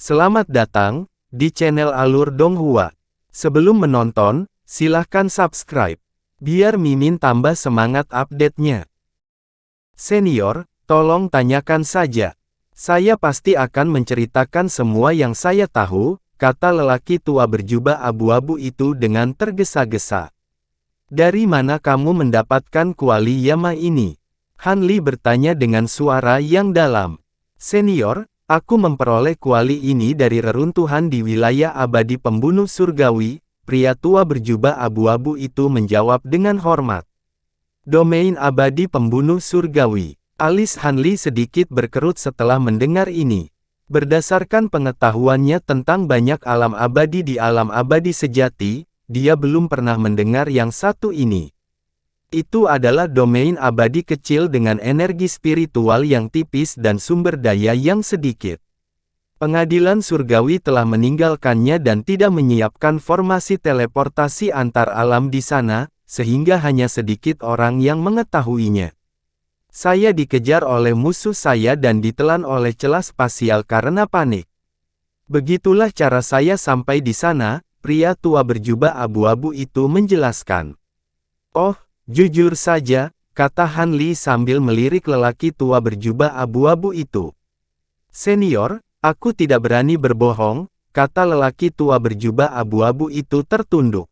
Selamat datang di channel Alur Donghua. Sebelum menonton, silahkan subscribe, biar Mimin tambah semangat update-nya. Senior, tolong tanyakan saja. Saya pasti akan menceritakan semua yang saya tahu, kata lelaki tua berjubah abu-abu itu dengan tergesa-gesa. Dari mana kamu mendapatkan kuali Yama ini? Han Li bertanya dengan suara yang dalam. Senior, aku memperoleh kuali ini dari reruntuhan di wilayah abadi pembunuh surgawi, pria tua berjubah abu-abu itu menjawab dengan hormat. Domain abadi pembunuh surgawi. Alis Han Li sedikit berkerut setelah mendengar ini. Berdasarkan pengetahuannya tentang banyak alam abadi di alam abadi sejati, dia belum pernah mendengar yang satu ini. Itu adalah domain abadi kecil dengan energi spiritual yang tipis dan sumber daya yang sedikit. Pengadilan surgawi telah meninggalkannya dan tidak menyiapkan formasi teleportasi antar alam di sana, sehingga hanya sedikit orang yang mengetahuinya. Saya dikejar oleh musuh saya dan ditelan oleh celah spasial karena panik. Begitulah cara saya sampai di sana, pria tua berjubah abu-abu itu menjelaskan. Oh, jujur saja, kata Han Li sambil melirik lelaki tua berjubah abu-abu itu. Senior, aku tidak berani berbohong, kata lelaki tua berjubah abu-abu itu tertunduk.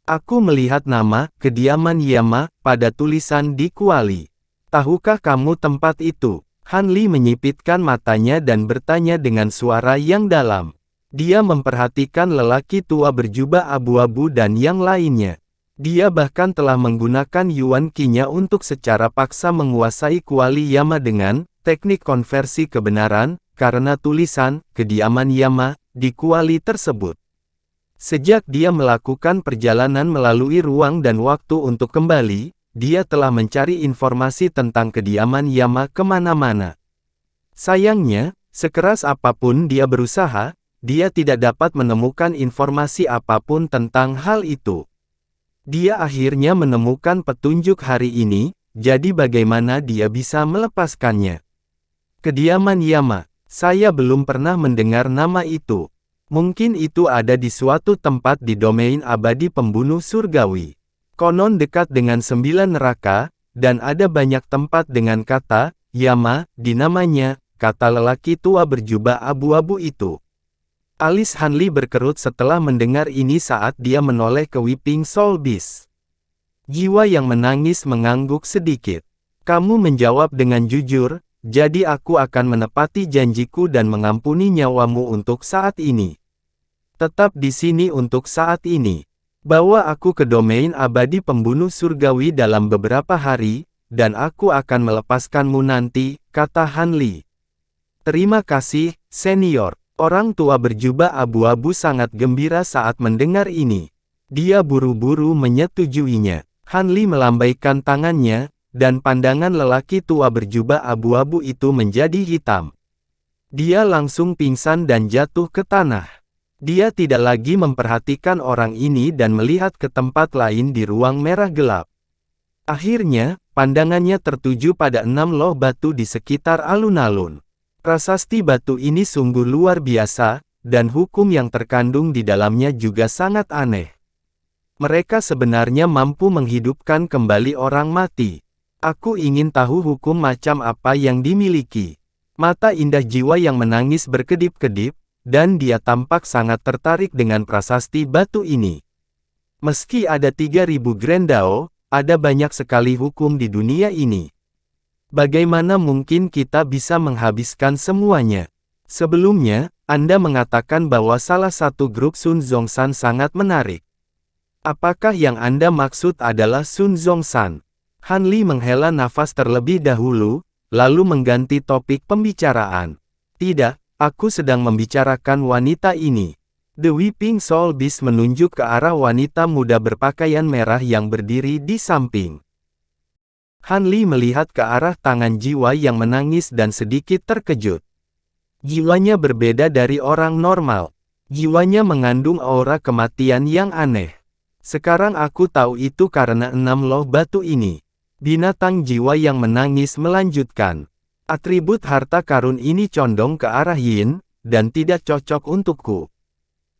Aku melihat nama, kediaman Yama, pada tulisan di kuali. Tahukah kamu tempat itu? Han Li menyipitkan matanya dan bertanya dengan suara yang dalam. Dia memperhatikan lelaki tua berjubah abu-abu dan yang lainnya. Dia bahkan telah menggunakan Yuan Qi-nya untuk secara paksa menguasai kuali Yama dengan teknik konversi kebenaran, karena tulisan kediaman Yama di kuali tersebut. Sejak dia melakukan perjalanan melalui ruang dan waktu untuk kembali, dia telah mencari informasi tentang kediaman Yama kemana-mana. Sayangnya, sekeras apapun dia berusaha, dia tidak dapat menemukan informasi apapun tentang hal itu. Dia akhirnya menemukan petunjuk hari ini, jadi bagaimana dia bisa melepaskannya? Kediaman Yama, saya belum pernah mendengar nama itu. Mungkin itu ada di suatu tempat di domain abadi pembunuh surgawi. Konon dekat dengan 9 neraka, dan ada banyak tempat dengan kata Yama di namanya, kata lelaki tua berjubah abu-abu itu. Alis Han Li berkerut setelah mendengar ini saat dia menoleh ke Weeping Soul Beast. Jiwa yang menangis mengangguk sedikit. Kamu menjawab dengan jujur, jadi aku akan menepati janjiku dan mengampuni nyawamu untuk saat ini. Tetap di sini untuk saat ini. Bawa aku ke domain abadi pembunuh surgawi dalam beberapa hari, dan aku akan melepaskanmu nanti, kata Han Li. Terima kasih, senior. Orang tua berjubah abu-abu sangat gembira saat mendengar ini. Dia buru-buru menyetujuinya. Han Li melambaikan tangannya, dan pandangan lelaki tua berjubah abu-abu itu menjadi hitam. Dia langsung pingsan dan jatuh ke tanah. Dia tidak lagi memperhatikan orang ini dan melihat ke tempat lain di ruang merah gelap. Akhirnya, pandangannya tertuju pada 6 loh batu di sekitar alun-alun. Prasasti batu ini sungguh luar biasa, dan hukum yang terkandung di dalamnya juga sangat aneh. Mereka sebenarnya mampu menghidupkan kembali orang mati. Aku ingin tahu hukum macam apa yang dimiliki. Mata indah jiwa yang menangis berkedip-kedip, dan dia tampak sangat tertarik dengan prasasti batu ini. Meski ada 3000 Grand Dao, ada banyak sekali hukum di dunia ini. Bagaimana mungkin kita bisa menghabiskan semuanya? Sebelumnya, Anda mengatakan bahwa salah satu grup Sun Zhongshan sangat menarik. Apakah yang Anda maksud adalah Sun Zhongshan? Han Li menghela nafas terlebih dahulu, lalu mengganti topik pembicaraan. Tidak, aku sedang membicarakan wanita ini. The Weeping Soul Beast menunjuk ke arah wanita muda berpakaian merah yang berdiri di samping. Han Li melihat ke arah tangan jiwa yang menangis dan sedikit terkejut. Jiwanya berbeda dari orang normal. Jiwanya mengandung aura kematian yang aneh. Sekarang aku tahu itu karena 6 loh batu ini. Binatang jiwa yang menangis melanjutkan. Atribut harta karun ini condong ke arah yin, dan tidak cocok untukku.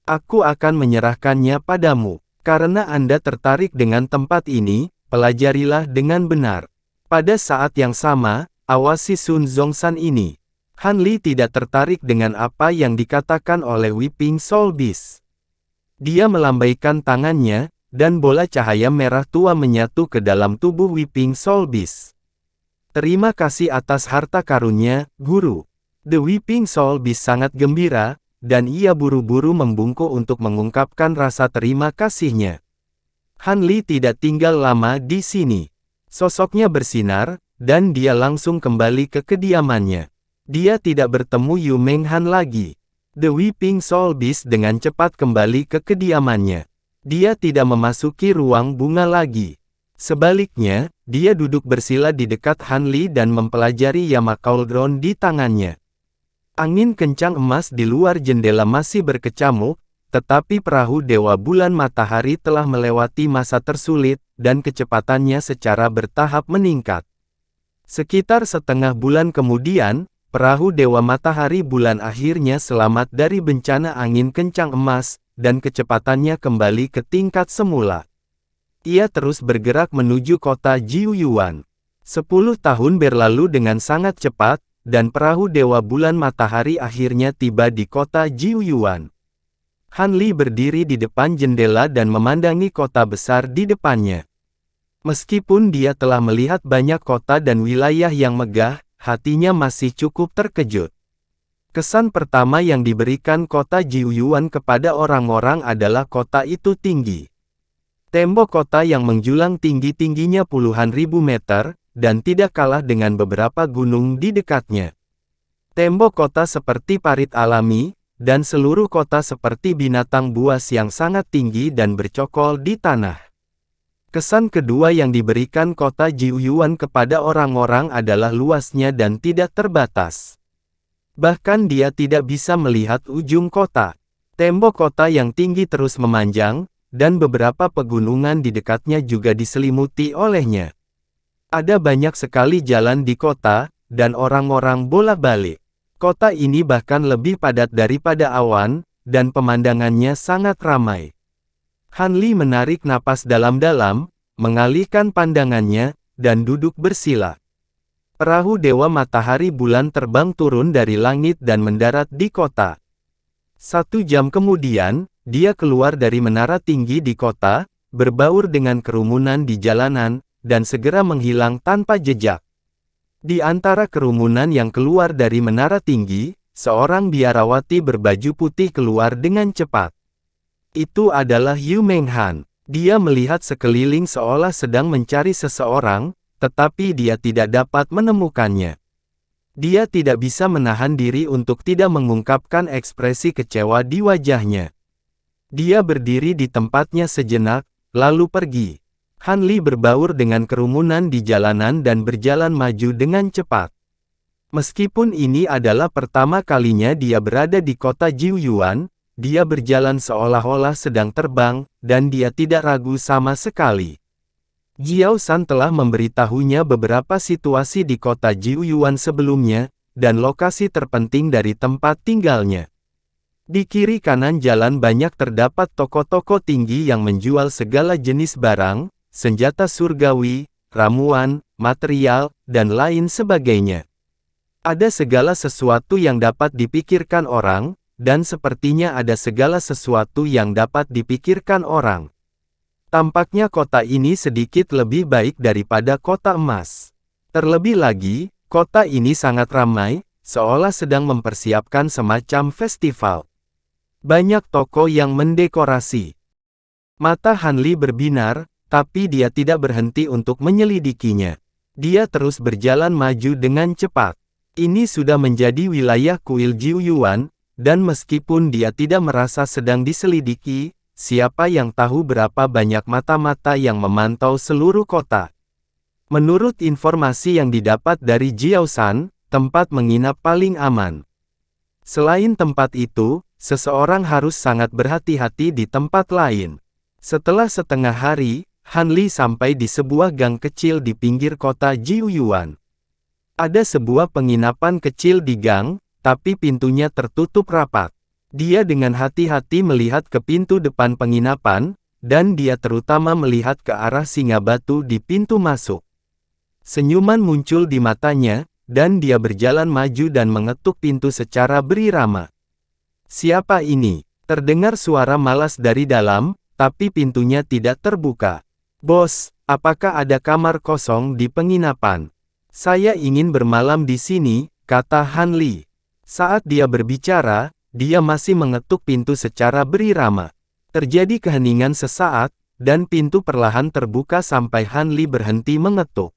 Aku akan menyerahkannya padamu. Karena Anda tertarik dengan tempat ini, pelajarilah dengan benar. Pada saat yang sama, awasi Sun Zhongshan ini. Han Li tidak tertarik dengan apa yang dikatakan oleh Weeping Soul Beast. Dia melambaikan tangannya, dan bola cahaya merah tua menyatu ke dalam tubuh Weeping Soul Beast. Terima kasih atas harta karunnya, Guru. The Weeping Soul Beast sangat gembira, dan ia buru-buru membungkuk untuk mengungkapkan rasa terima kasihnya. Han Li tidak tinggal lama di sini. Sosoknya bersinar, dan dia langsung kembali ke kediamannya. Dia tidak bertemu Yu Menghan lagi. The Weeping Soul Beast dengan cepat kembali ke kediamannya. Dia tidak memasuki ruang bunga lagi. Sebaliknya, dia duduk bersila di dekat Han Li dan mempelajari Yama Cauldron di tangannya. Angin kencang emas di luar jendela masih berkecamuk, tetapi perahu Dewa Bulan Matahari telah melewati masa tersulit, dan kecepatannya secara bertahap meningkat. Sekitar setengah bulan kemudian, perahu Dewa Matahari Bulan akhirnya selamat dari bencana angin kencang emas, dan kecepatannya kembali ke tingkat semula. Ia terus bergerak menuju kota Jiuyuan. 10 tahun berlalu dengan sangat cepat, dan perahu Dewa Bulan Matahari akhirnya tiba di kota Jiuyuan. Han Li berdiri di depan jendela dan memandangi kota besar di depannya. Meskipun dia telah melihat banyak kota dan wilayah yang megah, hatinya masih cukup terkejut. Kesan pertama yang diberikan kota Jiuyuan kepada orang-orang adalah kota itu tinggi. Tembok kota yang menjulang tinggi-tingginya puluhan ribu meter, dan tidak kalah dengan beberapa gunung di dekatnya. Tembok kota seperti parit alami, dan seluruh kota seperti binatang buas yang sangat tinggi dan bercokol di tanah. Kesan kedua yang diberikan kota Jiuyuan kepada orang-orang adalah luasnya dan tidak terbatas. Bahkan dia tidak bisa melihat ujung kota. Tembok kota yang tinggi terus memanjang, dan beberapa pegunungan di dekatnya juga diselimuti olehnya. Ada banyak sekali jalan di kota, dan orang-orang bolak-balik. Kota ini bahkan lebih padat daripada awan, dan pemandangannya sangat ramai. Han Li menarik napas dalam-dalam, mengalihkan pandangannya, dan duduk bersila. Perahu Dewa Matahari Bulan terbang turun dari langit dan mendarat di kota. 1 jam kemudian, dia keluar dari menara tinggi di kota, berbaur dengan kerumunan di jalanan, dan segera menghilang tanpa jejak. Di antara kerumunan yang keluar dari menara tinggi, seorang biarawati berbaju putih keluar dengan cepat. Itu adalah Yu Menghan. Dia melihat sekeliling seolah sedang mencari seseorang, tetapi dia tidak dapat menemukannya. Dia tidak bisa menahan diri untuk tidak mengungkapkan ekspresi kecewa di wajahnya. Dia berdiri di tempatnya sejenak, lalu pergi. Han Li berbaur dengan kerumunan di jalanan dan berjalan maju dengan cepat. Meskipun ini adalah pertama kalinya dia berada di kota Jiuyuan, dia berjalan seolah-olah sedang terbang, dan dia tidak ragu sama sekali. Jiao San telah memberitahunya beberapa situasi di kota Jiuyuan sebelumnya, dan lokasi terpenting dari tempat tinggalnya. Di kiri kanan jalan banyak terdapat toko-toko tinggi yang menjual segala jenis barang, senjata surgawi, ramuan, material, dan lain sebagainya. Ada segala sesuatu yang dapat dipikirkan orang, dan sepertinya ada segala sesuatu yang dapat dipikirkan orang. Tampaknya kota ini sedikit lebih baik daripada kota emas. Terlebih lagi, kota ini sangat ramai, seolah sedang mempersiapkan semacam festival. Banyak toko yang mendekorasi. Mata Han Li berbinar, tapi dia tidak berhenti untuk menyelidikinya. Dia terus berjalan maju dengan cepat. Ini sudah menjadi wilayah kuil Jiuyuan, dan meskipun dia tidak merasa sedang diselidiki, siapa yang tahu berapa banyak mata-mata yang memantau seluruh kota. Menurut informasi yang didapat dari Jiao San, tempat menginap paling aman. Selain tempat itu, seseorang harus sangat berhati-hati di tempat lain. Setelah setengah hari, Han Li sampai di sebuah gang kecil di pinggir kota Jiuyuan. Ada sebuah penginapan kecil di gang, tapi pintunya tertutup rapat. Dia dengan hati-hati melihat ke pintu depan penginapan, dan dia terutama melihat ke arah singa batu di pintu masuk. Senyuman muncul di matanya, dan dia berjalan maju dan mengetuk pintu secara berirama. "Siapa ini?" Terdengar suara malas dari dalam, tapi pintunya tidak terbuka. "Bos, apakah ada kamar kosong di penginapan? Saya ingin bermalam di sini," kata Han Li. Saat dia berbicara, dia masih mengetuk pintu secara berirama. Terjadi keheningan sesaat, dan pintu perlahan terbuka sampai Han Li berhenti mengetuk.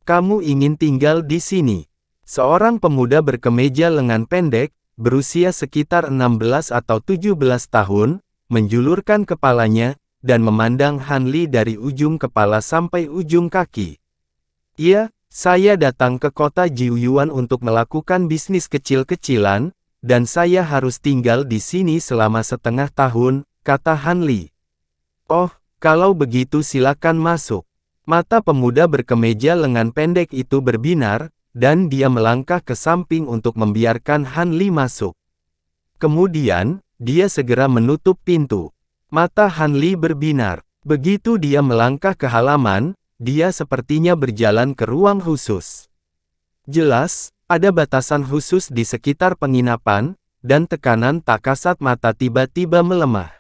"Kamu ingin tinggal di sini?" Seorang pemuda berkemeja lengan pendek, berusia sekitar 16 atau 17 tahun, menjulurkan kepalanya, dan memandang Han Li dari ujung kepala sampai ujung kaki. "Iya, saya datang ke kota Jiuyuan untuk melakukan bisnis kecil-kecilan, dan saya harus tinggal di sini selama setengah tahun," kata Han Li. "Oh, kalau begitu silakan masuk." Mata pemuda berkemeja lengan pendek itu berbinar, dan dia melangkah ke samping untuk membiarkan Han Li masuk. Kemudian, dia segera menutup pintu. Mata Han Li berbinar. Begitu dia melangkah ke halaman, dia sepertinya berjalan ke ruang khusus. Jelas, ada batasan khusus di sekitar penginapan, dan tekanan tak kasat mata tiba-tiba melemah.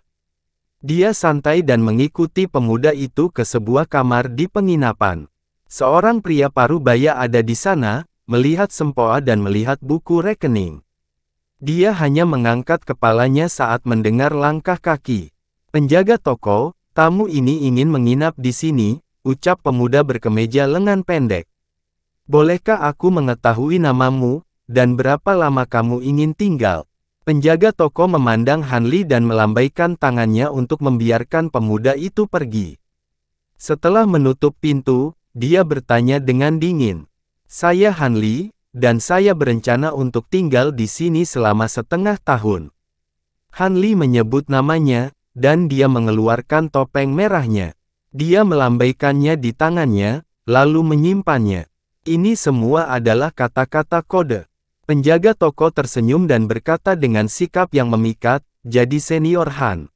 Dia santai dan mengikuti pemuda itu ke sebuah kamar di penginapan. Seorang pria parubaya ada di sana, melihat sempoa dan melihat buku rekening. Dia hanya mengangkat kepalanya saat mendengar langkah kaki. "Penjaga toko, tamu ini ingin menginap di sini," ucap pemuda berkemeja lengan pendek. "Bolehkah aku mengetahui namamu, dan berapa lama kamu ingin tinggal?" Penjaga toko memandang Han Li dan melambaikan tangannya untuk membiarkan pemuda itu pergi. Setelah menutup pintu, dia bertanya dengan dingin. "Saya Han Li, dan saya berencana untuk tinggal di sini selama setengah tahun." Han Li menyebut namanya, dan dia mengeluarkan topeng merahnya. Dia melambaikannya di tangannya, lalu menyimpannya. "Ini semua adalah kata-kata kode." Penjaga toko tersenyum dan berkata dengan sikap yang memikat, "Jadi Senior Han.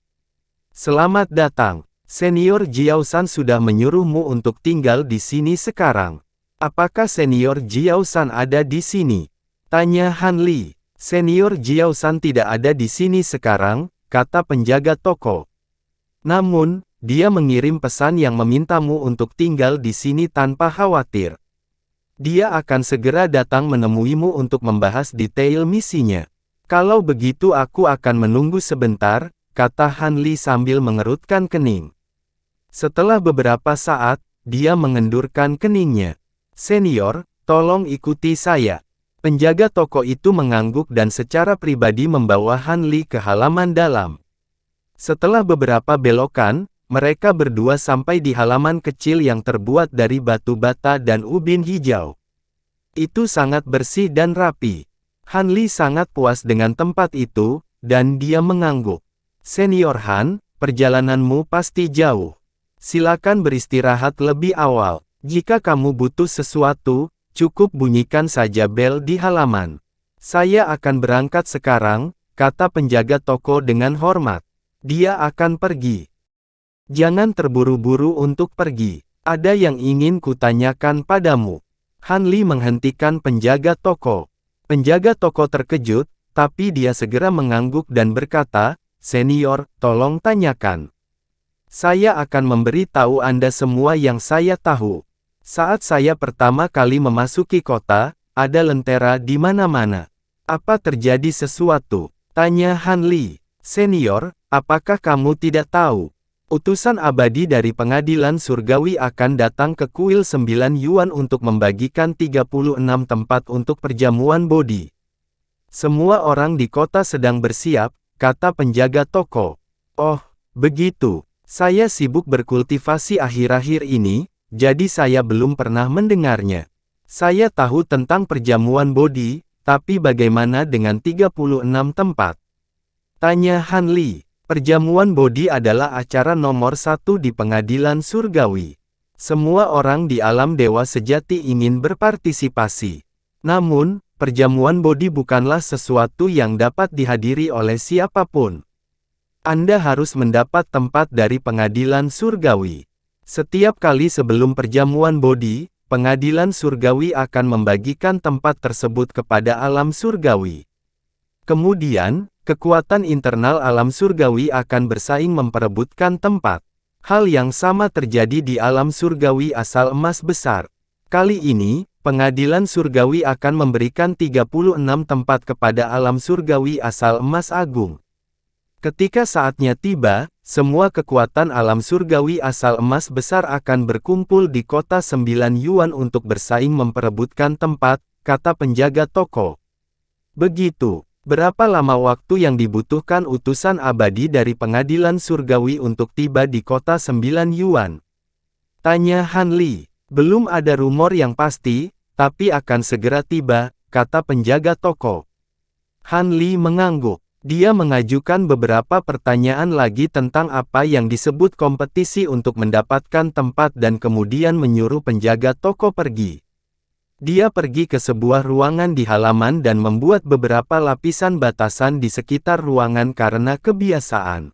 Selamat datang. Senior Jiao-san sudah menyuruhmu untuk tinggal di sini sekarang. Apakah Senior Jiao-san ada di sini?" tanya Han Li. "Senior Jiao-san tidak ada di sini sekarang," kata penjaga toko. "Namun, dia mengirim pesan yang memintamu untuk tinggal di sini tanpa khawatir. Dia akan segera datang menemuimu untuk membahas detail misinya." "Kalau begitu aku akan menunggu sebentar," kata Han Li sambil mengerutkan kening. Setelah beberapa saat, dia mengendurkan keningnya. "Senior, tolong ikuti saya." Penjaga toko itu mengangguk dan secara pribadi membawa Han Li ke halaman dalam. Setelah beberapa belokan, mereka berdua sampai di halaman kecil yang terbuat dari batu bata dan ubin hijau. Itu sangat bersih dan rapi. Han Li sangat puas dengan tempat itu, dan dia mengangguk. "Senior Han, perjalananmu pasti jauh. Silakan beristirahat lebih awal. Jika kamu butuh sesuatu, cukup bunyikan saja bel di halaman." "Saya akan berangkat sekarang," kata penjaga toko dengan hormat. Dia akan pergi. "Jangan terburu-buru untuk pergi. Ada yang ingin kutanyakan padamu." Han Li menghentikan penjaga toko. Penjaga toko terkejut, tapi dia segera mengangguk dan berkata, "Senior, tolong tanyakan. Saya akan memberi tahu Anda semua yang saya tahu. Saat saya pertama kali memasuki kota, ada lentera di mana-mana." "Apa terjadi sesuatu?" tanya Han Li. "Senior, apakah kamu tidak tahu? Utusan abadi dari pengadilan surgawi akan datang ke kuil 9 Yuan untuk membagikan 36 tempat untuk perjamuan bodi. Semua orang di kota sedang bersiap," kata penjaga toko. "Oh, begitu. Saya sibuk berkultivasi akhir-akhir ini, jadi saya belum pernah mendengarnya. Saya tahu tentang perjamuan bodi, tapi bagaimana dengan 36 tempat?" tanya Han Li. Perjamuan bodi adalah acara nomor 1 di pengadilan surgawi. Semua orang di alam dewa sejati ingin berpartisipasi. Namun, perjamuan bodi bukanlah sesuatu yang dapat dihadiri oleh siapapun. Anda harus mendapat tempat dari pengadilan surgawi. Setiap kali sebelum perjamuan bodi, pengadilan surgawi akan membagikan tempat tersebut kepada alam surgawi. Kemudian, kekuatan internal alam surgawi akan bersaing memperebutkan tempat. Hal yang sama terjadi di alam surgawi asal emas besar. Kali ini, pengadilan surgawi akan memberikan 36 tempat kepada alam surgawi asal emas agung. Ketika saatnya tiba, semua kekuatan alam surgawi asal emas besar akan berkumpul di kota 9 Yuan untuk bersaing memperebutkan tempat, kata penjaga toko. Begitu. Berapa lama waktu yang dibutuhkan utusan abadi dari pengadilan surgawi untuk tiba di kota 9 Yuan? Tanya Han Li. Belum ada rumor yang pasti, tapi akan segera tiba, kata penjaga toko. Han Li mengangguk. Dia mengajukan beberapa pertanyaan lagi tentang apa yang disebut kompetisi untuk mendapatkan tempat dan kemudian menyuruh penjaga toko pergi. Dia pergi ke sebuah ruangan di halaman dan membuat beberapa lapisan batasan di sekitar ruangan karena kebiasaan.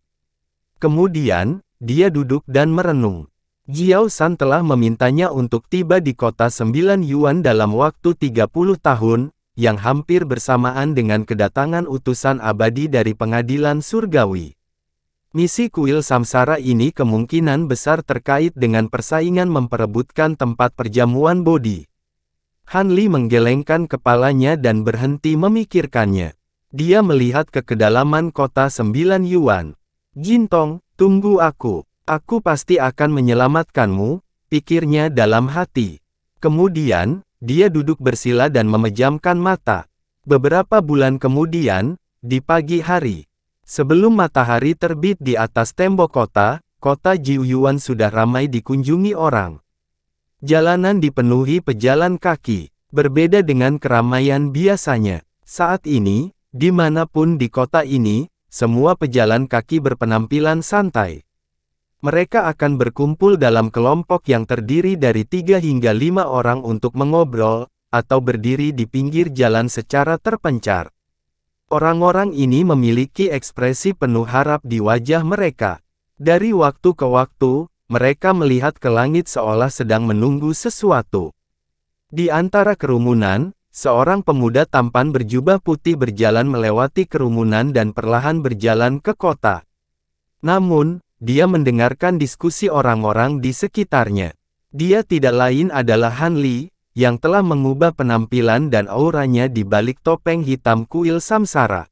Kemudian, dia duduk dan merenung. Jiao San telah memintanya untuk tiba di kota 9 Yuan dalam waktu 30 tahun, yang hampir bersamaan dengan kedatangan utusan abadi dari pengadilan surgawi. Misi kuil samsara ini kemungkinan besar terkait dengan persaingan memperebutkan tempat perjamuan bodi. Han Li menggelengkan kepalanya dan berhenti memikirkannya. Dia melihat ke kedalaman kota 9 Yuan. Jintong, tunggu aku. Aku pasti akan menyelamatkanmu, pikirnya dalam hati. Kemudian, dia duduk bersila dan memejamkan mata. Beberapa bulan kemudian, di pagi hari, sebelum matahari terbit di atas tembok kota, kota Jiuyuan sudah ramai dikunjungi orang. Jalanan dipenuhi pejalan kaki, berbeda dengan keramaian biasanya. Saat ini, dimanapun di kota ini, semua pejalan kaki berpenampilan santai. Mereka akan berkumpul dalam kelompok yang terdiri dari 3 hingga 5 orang untuk mengobrol, atau berdiri di pinggir jalan secara terpencar. Orang-orang ini memiliki ekspresi penuh harap di wajah mereka. Dari waktu ke waktu, mereka melihat ke langit seolah sedang menunggu sesuatu. Di antara kerumunan, seorang pemuda tampan berjubah putih berjalan melewati kerumunan dan perlahan berjalan ke kota. Namun, dia mendengarkan diskusi orang-orang di sekitarnya. Dia tidak lain adalah Han Li, yang telah mengubah penampilan dan auranya di balik topeng hitam kuil samsara.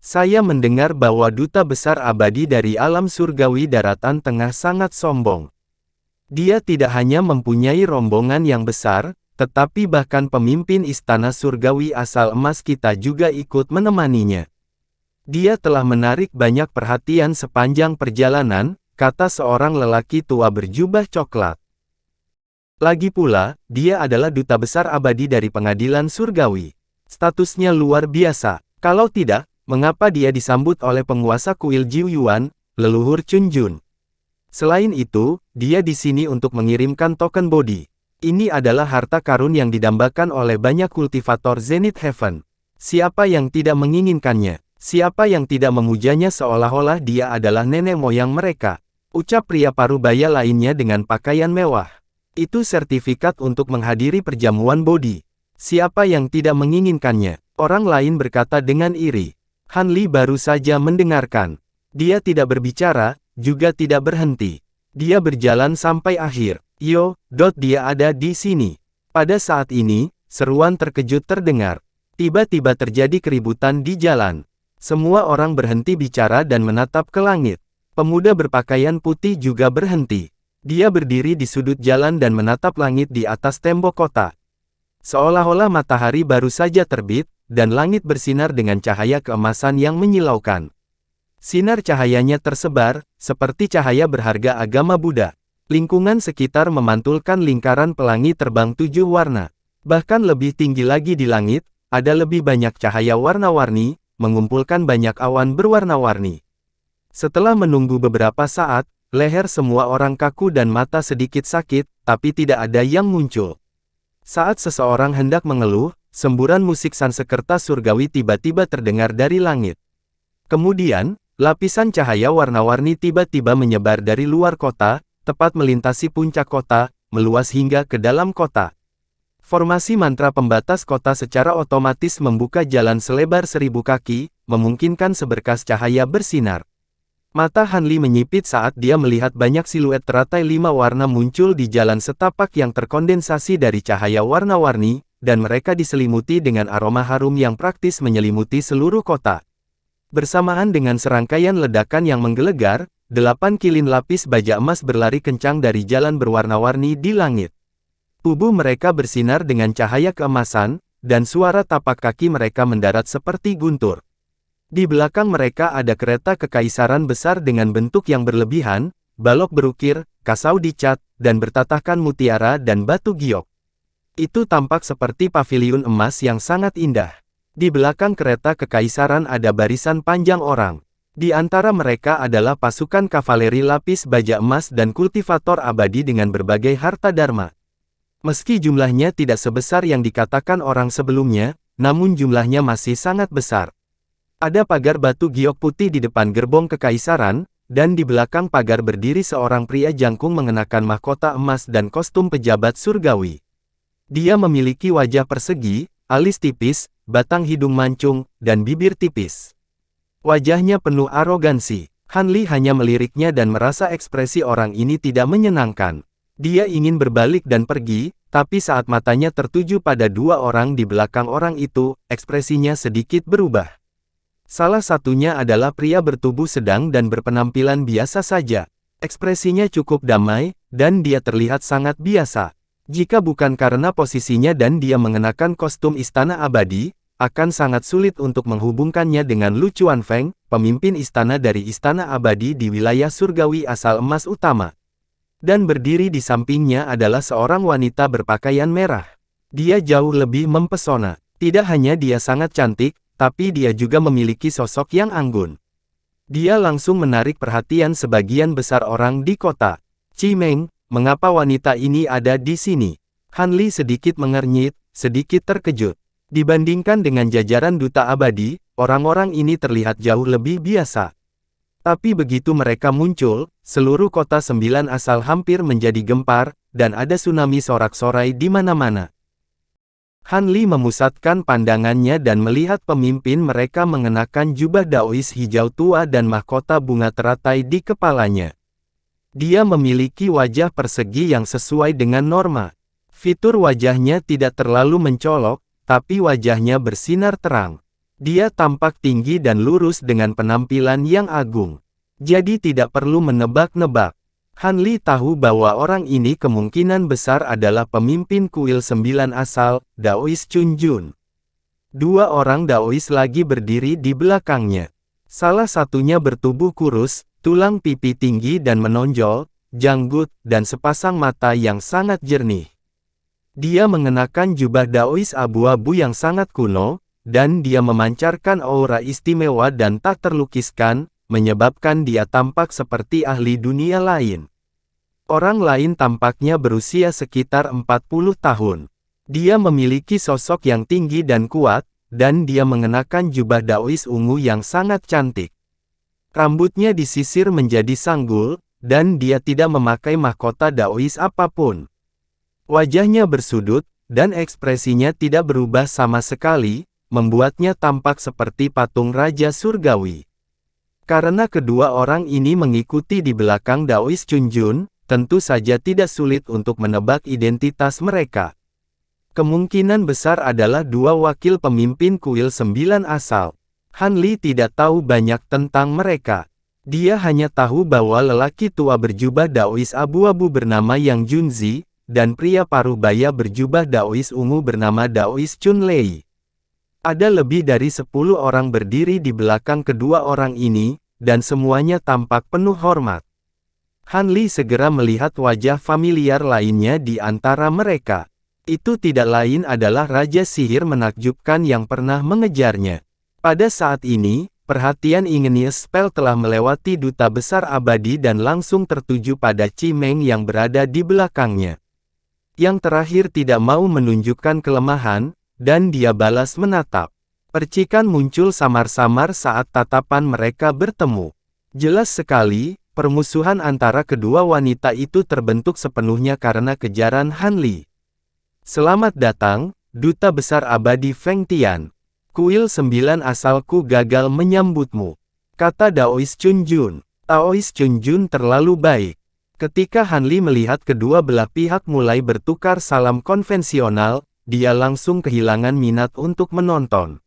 Saya mendengar bahwa duta besar abadi dari alam surgawi daratan tengah sangat sombong. Dia tidak hanya mempunyai rombongan yang besar, tetapi bahkan pemimpin istana surgawi asal emas kita juga ikut menemaninya. Dia telah menarik banyak perhatian sepanjang perjalanan, kata seorang lelaki tua berjubah coklat. Lagi pula, dia adalah duta besar abadi dari pengadilan surgawi. Statusnya luar biasa. Kalau tidak, mengapa dia disambut oleh penguasa kuil Jiuyuan, leluhur Chun Jun? Selain itu, dia di sini untuk mengirimkan token bodi. Ini adalah harta karun yang didambakan oleh banyak kultivator Zenith Heaven. Siapa yang tidak menginginkannya? Siapa yang tidak memujanya seolah-olah dia adalah nenek moyang mereka? Ucap pria parubaya lainnya dengan pakaian mewah. Itu sertifikat untuk menghadiri perjamuan bodi. Siapa yang tidak menginginkannya? Orang lain berkata dengan iri. Han Li baru saja mendengarkan. Dia tidak berbicara, juga tidak berhenti. Dia berjalan sampai akhir. Dia ada di sini. Pada saat ini, seruan terkejut terdengar. Tiba-tiba terjadi keributan di jalan. Semua orang berhenti bicara dan menatap ke langit. Pemuda berpakaian putih juga berhenti. Dia berdiri di sudut jalan dan menatap langit di atas tembok kota. Seolah-olah matahari baru saja terbit, dan langit bersinar dengan cahaya keemasan yang menyilaukan. Sinar cahayanya tersebar, seperti cahaya berharga agama Buddha. Lingkungan sekitar memantulkan lingkaran pelangi terbang 7 warna. Bahkan lebih tinggi lagi di langit, ada lebih banyak cahaya warna-warni, mengumpulkan banyak awan berwarna-warni. Setelah menunggu beberapa saat, leher semua orang kaku dan mata sedikit sakit, tapi tidak ada yang muncul. Saat seseorang hendak mengeluh, semburan musik Sansekerta surgawi tiba-tiba terdengar dari langit. Kemudian, lapisan cahaya warna-warni tiba-tiba menyebar dari luar kota, tepat melintasi puncak kota, meluas hingga ke dalam kota. Formasi mantra pembatas kota secara otomatis membuka jalan selebar 1000 kaki, memungkinkan seberkas cahaya bersinar. Mata Hanli menyipit saat dia melihat banyak siluet teratai 5 warna muncul di jalan setapak yang terkondensasi dari cahaya warna-warni, dan mereka diselimuti dengan aroma harum yang praktis menyelimuti seluruh kota. Bersamaan dengan serangkaian ledakan yang menggelegar, 8 kilin lapis baja emas berlari kencang dari jalan berwarna-warni di langit. Tubuh mereka bersinar dengan cahaya keemasan, dan suara tapak kaki mereka mendarat seperti guntur. Di belakang mereka ada kereta kekaisaran besar dengan bentuk yang berlebihan, balok berukir, kasau dicat, dan bertatahkan mutiara dan batu giok. Itu tampak seperti paviliun emas yang sangat indah. Di belakang kereta kekaisaran ada barisan panjang orang. Di antara mereka adalah pasukan kavaleri lapis baja emas dan kultivator abadi dengan berbagai harta dharma. Meski jumlahnya tidak sebesar yang dikatakan orang sebelumnya, namun jumlahnya masih sangat besar. Ada pagar batu giok putih di depan gerbong kekaisaran, dan di belakang pagar berdiri seorang pria jangkung mengenakan mahkota emas dan kostum pejabat surgawi. Dia memiliki wajah persegi, alis tipis, batang hidung mancung, dan bibir tipis. Wajahnya penuh arogansi. Hanli hanya meliriknya dan merasa ekspresi orang ini tidak menyenangkan. Dia ingin berbalik dan pergi, tapi saat matanya tertuju pada 2 orang di belakang orang itu, ekspresinya sedikit berubah. Salah satunya adalah pria bertubuh sedang dan berpenampilan biasa saja. Ekspresinya cukup damai, dan dia terlihat sangat biasa. Jika bukan karena posisinya dan dia mengenakan kostum istana abadi, akan sangat sulit untuk menghubungkannya dengan Lu Chuanfeng, pemimpin istana dari istana abadi di wilayah surgawi asal emas utama. Dan berdiri di sampingnya adalah seorang wanita berpakaian merah. Dia jauh lebih mempesona. Tidak hanya dia sangat cantik, tapi dia juga memiliki sosok yang anggun. Dia langsung menarik perhatian sebagian besar orang di kota. Cimeng, mengapa wanita ini ada di sini? Hanli sedikit mengernyit, sedikit terkejut. Dibandingkan dengan jajaran duta abadi, orang-orang ini terlihat jauh lebih biasa. Tapi begitu mereka muncul, seluruh kota 9 asal hampir menjadi gempar, dan ada tsunami sorak-sorai di mana-mana. Hanli memusatkan pandangannya dan melihat pemimpin mereka mengenakan jubah daois hijau tua dan mahkota bunga teratai di kepalanya. Dia memiliki wajah persegi yang sesuai dengan norma. Fitur wajahnya tidak terlalu mencolok, tapi wajahnya bersinar terang. Dia tampak tinggi dan lurus dengan penampilan yang agung. Jadi tidak perlu menebak-nebak. Hanli tahu bahwa orang ini kemungkinan besar adalah pemimpin kuil 9 asal, Daois Chunjun. 2 orang Daois lagi berdiri di belakangnya. Salah satunya bertubuh kurus, tulang pipi tinggi dan menonjol, janggut, dan sepasang mata yang sangat jernih. Dia mengenakan jubah Daois abu-abu yang sangat kuno, dan dia memancarkan aura istimewa dan tak terlukiskan, menyebabkan dia tampak seperti ahli dunia lain. Orang lain tampaknya berusia sekitar 40 tahun. Dia memiliki sosok yang tinggi dan kuat, dan dia mengenakan jubah daois ungu yang sangat cantik. Rambutnya disisir menjadi sanggul, dan dia tidak memakai mahkota daois apapun. Wajahnya bersudut, dan ekspresinya tidak berubah sama sekali, membuatnya tampak seperti patung Raja Surgawi. Karena kedua orang ini mengikuti di belakang Daois Chunjun, tentu saja tidak sulit untuk menebak identitas mereka. Kemungkinan besar adalah 2 wakil pemimpin kuil 9 asal. Hanli tidak tahu banyak tentang mereka. Dia hanya tahu bahwa lelaki tua berjubah Daois abu-abu bernama Yang Junzi, dan pria paruh baya berjubah Daois ungu bernama Daois Chunlei. Ada lebih dari 10 orang berdiri di belakang kedua orang ini, dan semuanya tampak penuh hormat. Hanli segera melihat wajah familiar lainnya di antara mereka. Itu tidak lain adalah Raja Sihir menakjubkan yang pernah mengejarnya. Pada saat ini, perhatian Igneous Spell telah melewati duta besar abadi dan langsung tertuju pada Cimeng yang berada di belakangnya. Yang terakhir tidak mau menunjukkan kelemahan, dan dia balas menatap. Percikan muncul samar-samar saat tatapan mereka bertemu. Jelas sekali, permusuhan antara kedua wanita itu terbentuk sepenuhnya karena kejaran Han Li. Selamat datang, Duta Besar Abadi Feng Tian. Kuil 9 asalku gagal menyambutmu, kata Daois Chunjun. Daois Chunjun terlalu baik. Ketika Han Li melihat kedua belah pihak mulai bertukar salam konvensional, dia langsung kehilangan minat untuk menonton.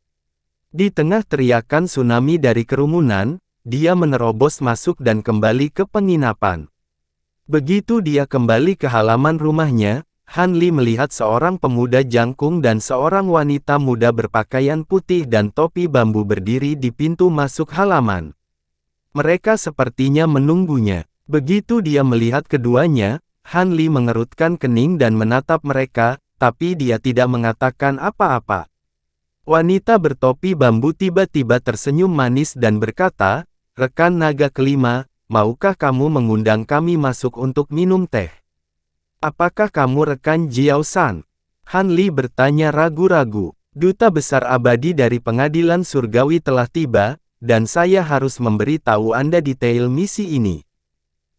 Di tengah teriakan tsunami dari kerumunan, dia menerobos masuk dan kembali ke penginapan. Begitu dia kembali ke halaman rumahnya, Han Li melihat seorang pemuda jangkung dan seorang wanita muda berpakaian putih dan topi bambu berdiri di pintu masuk halaman. Mereka sepertinya menunggunya. Begitu dia melihat keduanya, Han Li mengerutkan kening dan menatap mereka, tapi dia tidak mengatakan apa-apa. Wanita bertopi bambu tiba-tiba tersenyum manis dan berkata, "Rekan naga kelima, maukah kamu mengundang kami masuk untuk minum teh? Apakah kamu rekan Jiao San?" Han Li bertanya ragu-ragu. Duta Besar Abadi dari Pengadilan Surgawi telah tiba, dan saya harus memberi tahu Anda detail misi ini,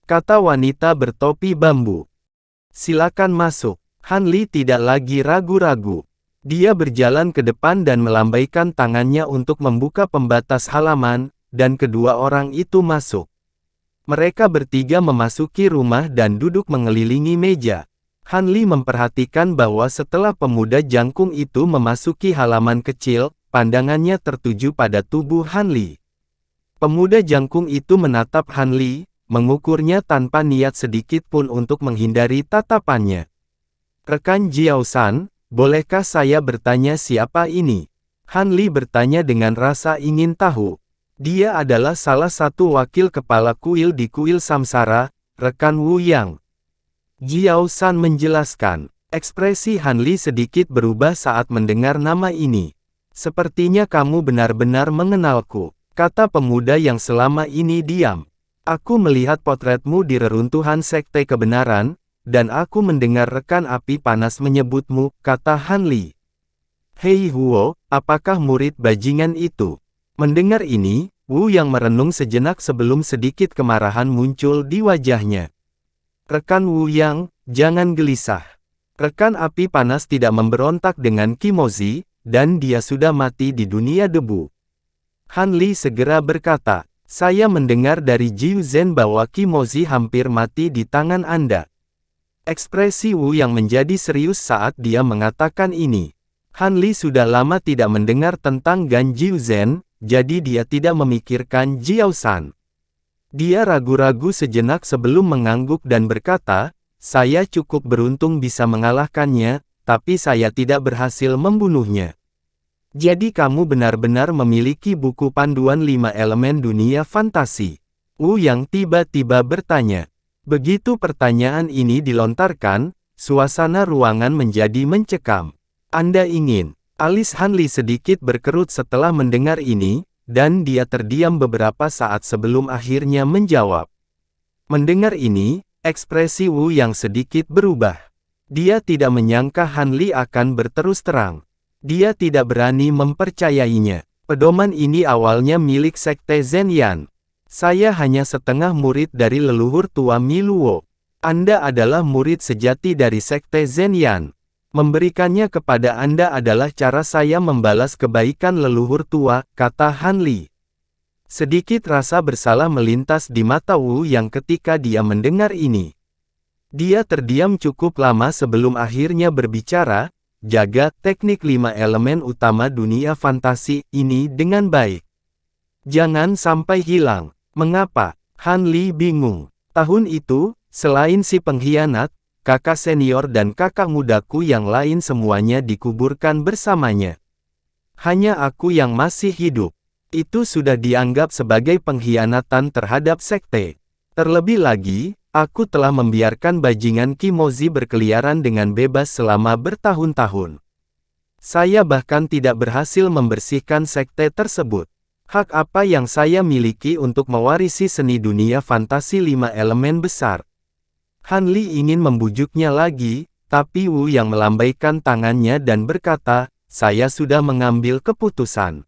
kata wanita bertopi bambu. Silakan masuk. Han Li tidak lagi ragu-ragu. Dia berjalan ke depan dan melambaikan tangannya untuk membuka pembatas halaman, dan kedua orang itu masuk. Mereka bertiga memasuki rumah dan duduk mengelilingi meja. Han Li memperhatikan bahwa setelah pemuda jangkung itu memasuki halaman kecil, pandangannya tertuju pada tubuh Han Li. Pemuda jangkung itu menatap Han Li, mengukurnya tanpa niat sedikit pun untuk menghindari tatapannya. "Rekan Jiao San, bolehkah saya bertanya siapa ini?" Han Li bertanya dengan rasa ingin tahu. Dia adalah salah satu wakil kepala kuil di kuil Samsara, rekan Wu Yang. Jiao San menjelaskan. Ekspresi Han Li sedikit berubah saat mendengar nama ini. "Sepertinya kamu benar-benar mengenalku," kata pemuda yang selama ini diam. "Aku melihat potretmu di reruntuhan Sekte Kebenaran, dan aku mendengar rekan api panas menyebutmu," kata Han Li. "Hei Huo, apakah murid bajingan itu?" Mendengar ini, Wu yang merenung sejenak sebelum sedikit kemarahan muncul di wajahnya. "Rekan Wu Yang, jangan gelisah. Rekan api panas tidak memberontak dengan Kimozi, dan dia sudah mati di dunia debu." Han Li segera berkata, "Saya mendengar dari Jiu Zhen bahwa Kimozi hampir mati di tangan Anda." Ekspresi Wu yang menjadi serius saat dia mengatakan ini. Han Li sudah lama tidak mendengar tentang Gan Jiu Zhen, jadi dia tidak memikirkan Jiao San. Dia ragu-ragu sejenak sebelum mengangguk dan berkata, "Saya cukup beruntung bisa mengalahkannya, tapi saya tidak berhasil membunuhnya." "Jadi kamu benar-benar memiliki buku panduan 5 elemen dunia fantasi?" Wu yang tiba-tiba bertanya. Begitu pertanyaan ini dilontarkan, suasana ruangan menjadi mencekam. "Anda ingin?" Alis Han Li sedikit berkerut setelah mendengar ini, dan dia terdiam beberapa saat sebelum akhirnya menjawab. Mendengar ini, ekspresi Wu yang sedikit berubah. Dia tidak menyangka Han Li akan berterus terang. Dia tidak berani mempercayainya. "Pedoman ini awalnya milik Sekte Zhenyan. Saya hanya setengah murid dari leluhur tua Mi Luo. Anda adalah murid sejati dari Sekte Zhenyan. Memberikannya kepada Anda adalah cara saya membalas kebaikan leluhur tua," kata Han Li. Sedikit rasa bersalah melintas di mata Wu yang ketika dia mendengar ini. Dia terdiam cukup lama sebelum akhirnya berbicara, "Jaga teknik 5 elemen utama dunia fantasi ini dengan baik. Jangan sampai hilang." "Mengapa?" Han Li bingung. Tahun itu, selain si pengkhianat, kakak senior dan kakak mudaku yang lain semuanya dikuburkan bersamanya. Hanya aku yang masih hidup. Itu sudah dianggap sebagai pengkhianatan terhadap sekte. Terlebih lagi, aku telah membiarkan bajingan Kimozi berkeliaran dengan bebas selama bertahun-tahun. Saya bahkan tidak berhasil membersihkan sekte tersebut. Hak apa yang saya miliki untuk mewarisi seni dunia fantasi 5 elemen besar?" Han Li ingin membujuknya lagi, tapi Wu yang melambaikan tangannya dan berkata, saya sudah mengambil keputusan.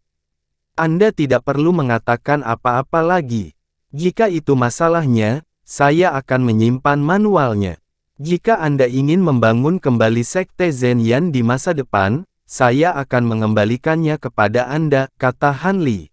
Anda tidak perlu mengatakan apa-apa lagi. Jika itu masalahnya, saya akan menyimpan manualnya. Jika Anda ingin membangun kembali Sekte Zhenyan di masa depan, saya akan mengembalikannya kepada Anda, kata Han Li.